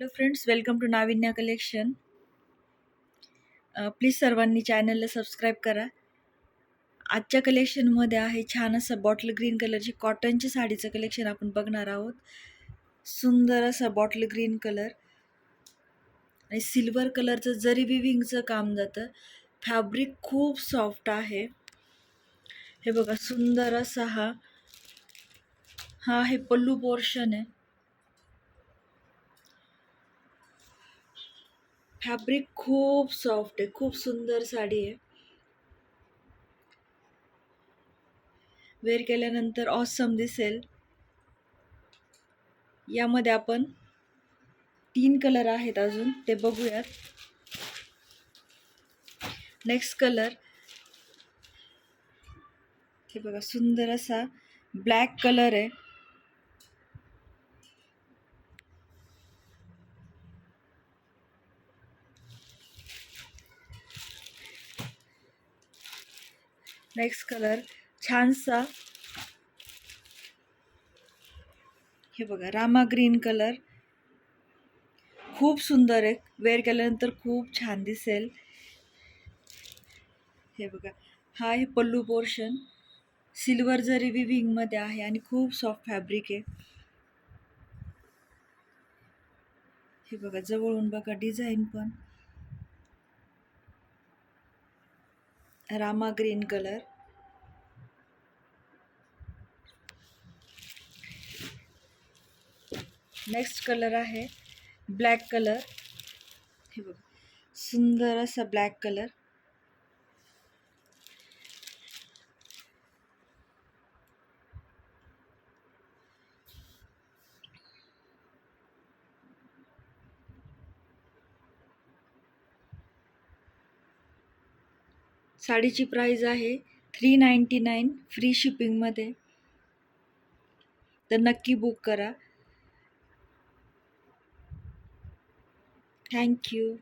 Hello friends, welcome to Navinya collection. Please सर्वांनी चॅनलला subscribe करा. आजच्या कलेक्शनमध्ये आहे छान असं बॉटल ग्रीन कलरची कॉटनची साडीचं कलेक्शन आपण बघणार आहोत. सुंदर असं बॉटल ग्रीन कलर आणि सिल्वर कलरचं जरी विविंगचं काम जातं. फॅब्रिक खूप सॉफ्ट आहे. हे बघा, सुंदर असा हा आहे पल्लू पोर्शन आहे. फॅब्रिक खूप सॉफ्ट आहे, खूप सुंदर साडी आहे. वेअर केल्यानंतर ऑसम दिसेल. यामध्ये आपण 3 कलर आहेत, अजून ते बघूयात. नेक्स्ट कलर हे बघा, सुंदर असा ब्लॅक कलर आहे. नेक्स्ट कलर छानसा हे बघा, रामा ग्रीन कलर खूप सुंदर आहे. वेअर केल्यानंतर खूप छान दिसेल. हे बघा, हा आहे पल्लू पोर्शन. सिल्वर जरी विविंग मध्ये आहे आणि खूप सॉफ्ट फॅब्रिक आहे. हे बघा, जवळून बघा डिझाईन पण. Rama green colour. Next colour आहे ब्लॅक कलर. हे बघा, सुंदर असा ब्लॅक कलर. साडीची प्राइस आहे 399 फ्री शिपिंगमध्ये. तर नक्की बुक करा. थँक्यू.